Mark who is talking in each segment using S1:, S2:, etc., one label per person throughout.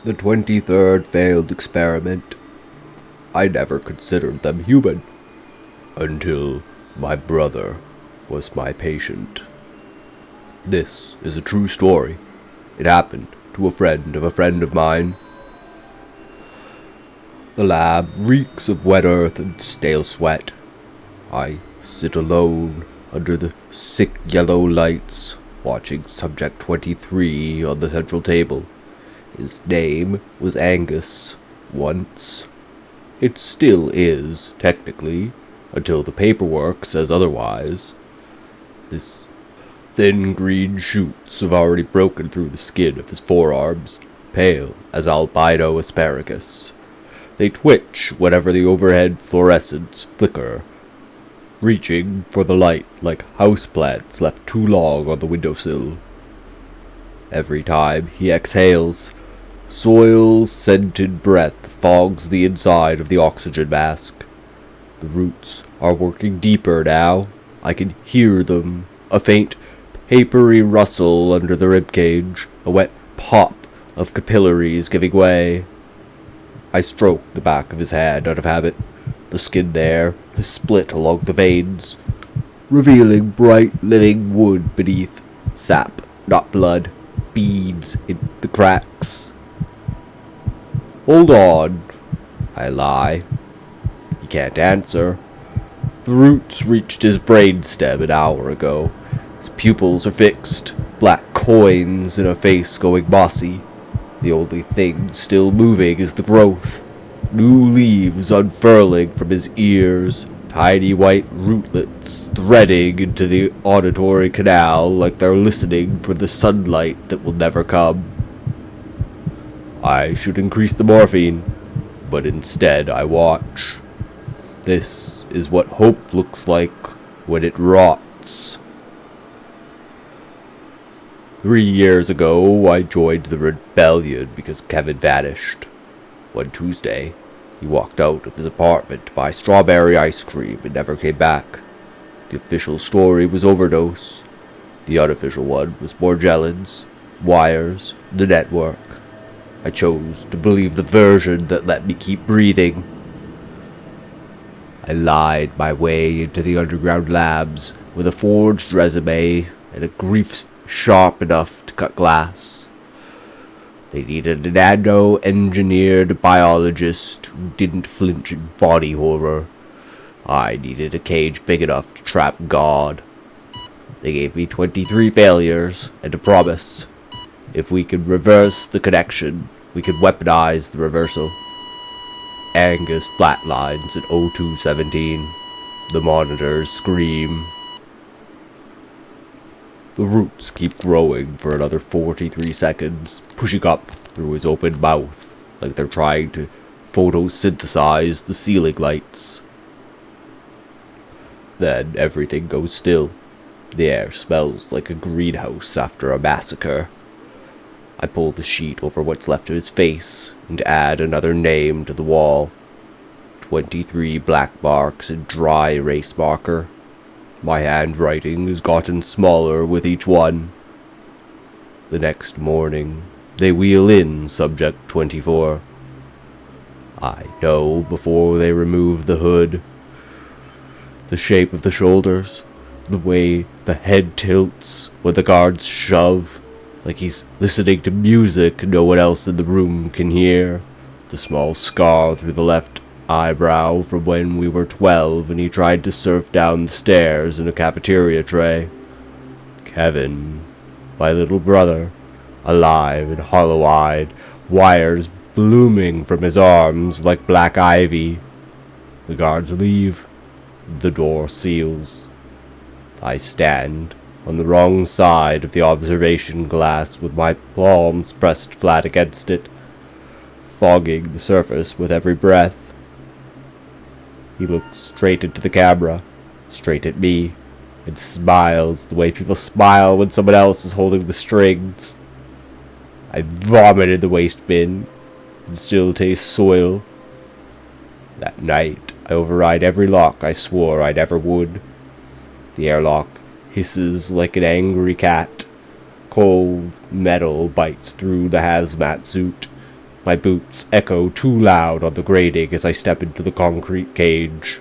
S1: The 23rd failed experiment. I never considered them human until my brother was my patient. This is a true story. It happened to a friend of mine. The lab reeks of wet earth and stale sweat. I sit alone under the sick yellow lights, watching Subject 23 on the central table. His name was Angus, once. It still is, technically, until the paperwork says otherwise. His thin green shoots have already broken through the skin of his forearms, pale as albino asparagus. They twitch whenever the overhead fluorescents flicker, reaching for the light like houseplants left too long on the windowsill. Every time he exhales, soil-scented breath fogs the inside of the oxygen mask. The roots are working deeper now. I can hear them. A faint, papery rustle under the ribcage, a wet pop of capillaries giving way. I stroke the back of his hand out of habit. The skin there has split along the veins, revealing bright living wood beneath. Sap, not blood, beads in the cracks. "Hold on," I lie. He can't answer. The roots reached his brainstem an hour ago. His pupils are fixed, black coins in a face going mossy. The only thing still moving is the growth. New leaves unfurling from his ears, tiny white rootlets threading into the auditory canal like they're listening for the sunlight that will never come. I should increase the morphine, but instead I watch. This is what hope looks like when it rots. 3 years ago, I joined the rebellion because Kevin vanished. One Tuesday, he walked out of his apartment to buy strawberry ice cream and never came back. The official story was overdose. The unofficial one was Morgellons, wires, the network. I chose to believe the version that let me keep breathing. I lied my way into the underground labs with a forged resume and a grief sharp enough to cut glass. They needed a nano-engineered biologist who didn't flinch at body horror. I needed a cage big enough to trap God. They gave me 23 failures and a promise. If we could reverse the connection, we could weaponize the reversal. Angus flatlines at 0217. The monitors scream. The roots keep growing for another 43 seconds, pushing up through his open mouth, like they're trying to photosynthesize the ceiling lights. Then everything goes still. The air smells like a greenhouse after a massacre. I pull the sheet over what's left of his face and add another name to the wall. 23 black marks in dry erase marker. My handwriting has gotten smaller with each one. The next morning, they wheel in Subject 24. I know before they remove the hood. The shape of the shoulders, the way the head tilts when the guards shove, like he's listening to music no one else in the room can hear. The small scar through the left eyebrow from when we were 12 and he tried to surf down the stairs in a cafeteria tray. Kevin, my little brother, alive and hollow-eyed, wires blooming from his arms like black ivy. The guards leave. The door seals. I stand on the wrong side of the observation glass with my palms pressed flat against it, fogging the surface with every breath. He looks straight into the camera, straight at me, and smiles the way people smile when someone else is holding the strings. I vomited the waste bin, and still taste soil. That night, I override every lock I swore I never would. The airlock hisses like an angry cat. Cold metal bites through the hazmat suit. My boots echo too loud on the grating as I step into the concrete cage.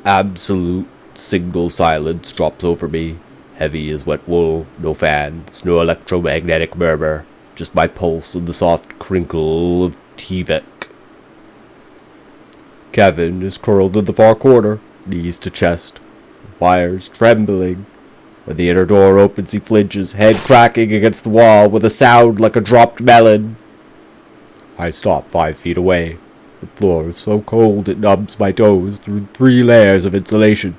S1: Absolute single silence drops over me, heavy as wet wool, no fans, no electromagnetic murmur, just my pulse and the soft crinkle of T-Vec. Kevin is curled in the far corner, knees to chest, wires trembling. When the inner door opens, he flinches, head cracking against the wall with a sound like a dropped melon. I stop 5 feet away. The floor is so cold it numbs my toes through 3 layers of insulation.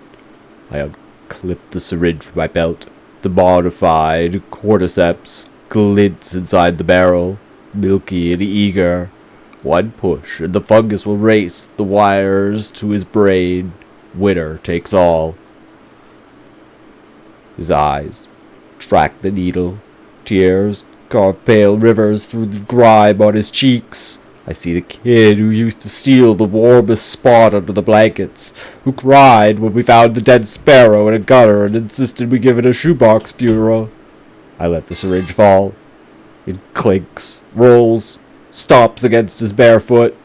S1: I unclip the syringe from my belt. The modified cordyceps glints inside the barrel, milky and eager. One push, and the fungus will race the wires to his brain. Winner takes all. His eyes track the needle. Tears carve pale rivers through the grime on his cheeks. I see the kid who used to steal the warmest spot under the blankets, who cried when we found the dead sparrow in a gutter and insisted we give it a shoebox funeral. I let the syringe fall. It clinks, rolls, stops against his bare foot.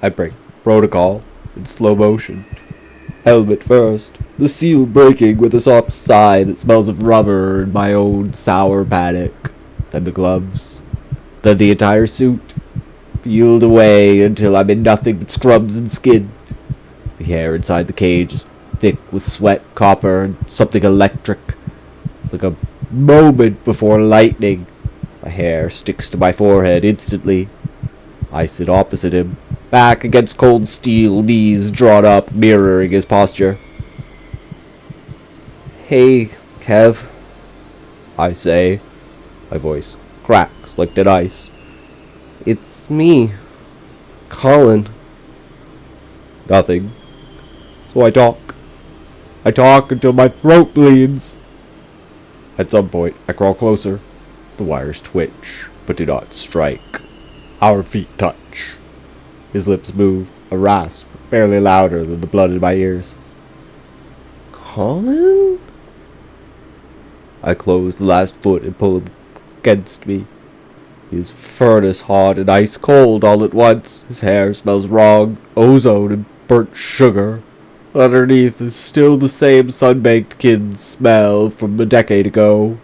S1: I break protocol in slow motion. Helmet first, the seal breaking with a soft sigh that smells of rubber and my own sour panic. Then the gloves. Then the entire suit. Peeled away until I'm in nothing but scrubs and skin. The hair inside the cage is thick with sweat, copper, and something electric. Like a moment before lightning. My hair sticks to my forehead instantly. I sit opposite him, back against cold steel, knees drawn up, mirroring his posture. "Hey, Kev," I say. My voice cracks like thin ice. "It's me, Colin." Nothing. So I talk. I talk until my throat bleeds. At some point, I crawl closer. The wires twitch, but do not strike. Our feet touch. His lips move, a rasp, barely louder than the blood in my ears. "Colin?" I close the last foot and pull him against me. He is furnace hot and ice cold all at once. His hair smells wrong, ozone and burnt sugar. Underneath is still the same sunbaked kid smell from a decade ago.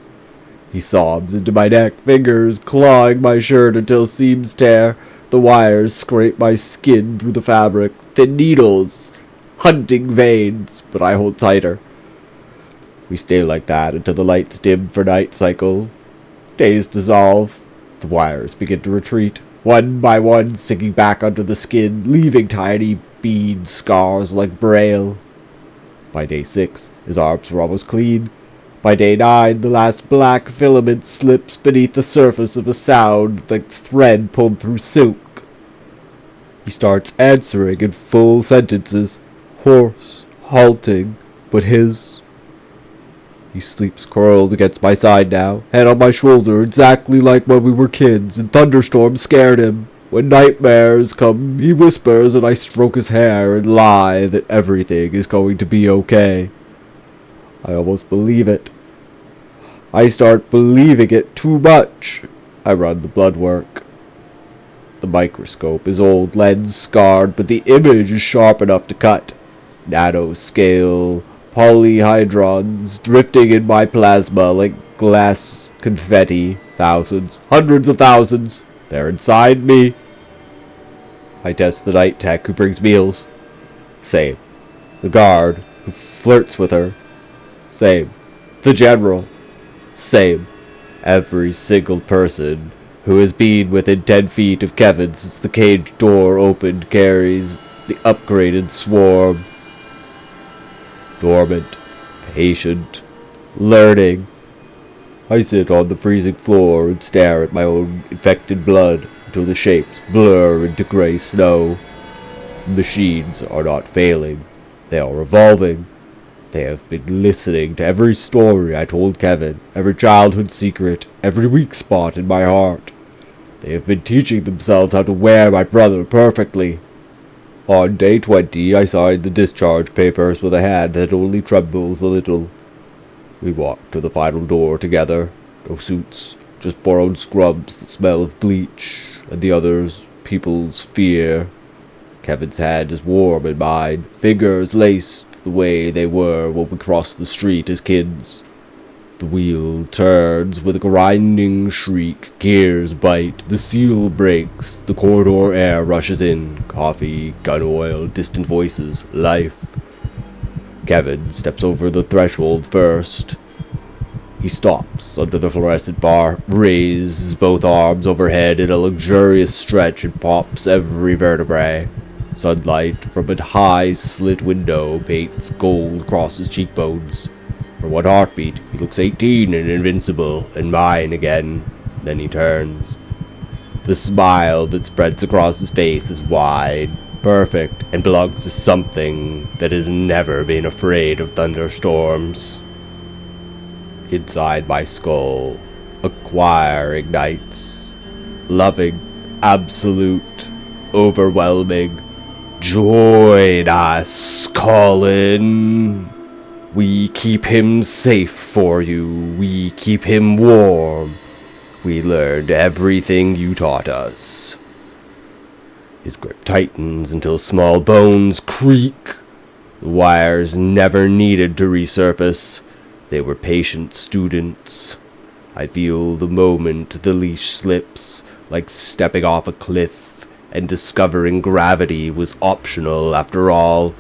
S1: He sobs into my neck, fingers clawing my shirt until seams tear. The wires scrape my skin through the fabric, thin needles, hunting veins, but I hold tighter. We stay like that until the lights dim for night cycle. Days dissolve. The wires begin to retreat, one by one sinking back under the skin, leaving tiny bead scars like braille. By day 6, his arms were almost clean. By day 9, the last black filament slips beneath the surface of a sound like thread pulled through silk. He starts answering in full sentences, hoarse, halting, but his. He sleeps curled against my side now, head on my shoulder, exactly like when we were kids and thunderstorms scared him. When nightmares come, he whispers and I stroke his hair and lie that everything is going to be okay. I almost believe it. I start believing it too much. I run the blood work. The microscope is old, lens scarred, but the image is sharp enough to cut. Nanoscale polyhedrons drifting in my plasma like glass confetti. Thousands, hundreds of thousands. They're inside me. I test the night tech who brings meals. Same. The guard who flirts with her. Same. The general. Same. Every single person who has been within 10 feet of Kevin since the cage door opened carries the upgraded swarm. Dormant, patient, learning. I sit on the freezing floor and stare at my own infected blood until the shapes blur into grey snow. Machines are not failing. They are evolving. They have been listening to every story I told Kevin, every childhood secret, every weak spot in my heart. They have been teaching themselves how to wear my brother perfectly. On day 20, I signed the discharge papers with a hand that only trembles a little. We walked to the final door together. No suits, just borrowed scrubs that smell of bleach, and the others people's fear. Kevin's hand is warm in mine, fingers laced the way they were when we crossed the street as kids. The wheel turns with a grinding shriek, gears bite, the seal breaks, the corridor air rushes in, coffee, gun oil, distant voices, life. Kevin steps over the threshold first. He stops under the fluorescent bar, raises both arms overhead in a luxurious stretch and pops every vertebrae. Sunlight from a high slit window paints gold across his cheekbones. For one heartbeat, he looks 18 and invincible, and mine again. Then he turns. The smile that spreads across his face is wide, perfect, and belongs to something that has never been afraid of thunderstorms. Inside my skull, a choir ignites. Loving, absolute, overwhelming. Join us, Colin. We keep him safe for you. We keep him warm. We learned everything you taught us. His grip tightens until small bones creak. The wires never needed to resurface. They were patient students. I feel the moment the leash slips, like stepping off a cliff, and discovering gravity was optional after all.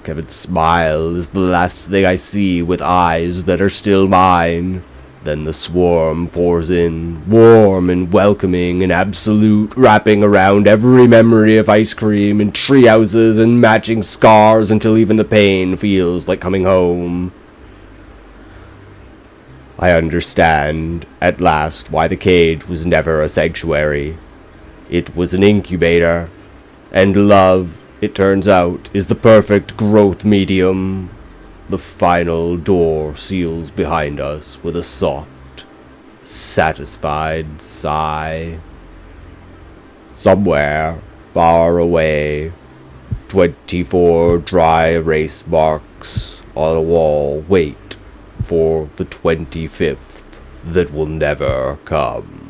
S1: Kevin's smile is the last thing I see with eyes that are still mine. Then the swarm pours in, warm and welcoming and absolute, wrapping around every memory of ice cream and treehouses and matching scars until even the pain feels like coming home. I understand, at last, why the cage was never a sanctuary. It was an incubator, and love, it turns out, is the perfect growth medium. The final door seals behind us with a soft, satisfied sigh. Somewhere, far away, 24 dry erase marks on a wall wait for the 25th that will never come.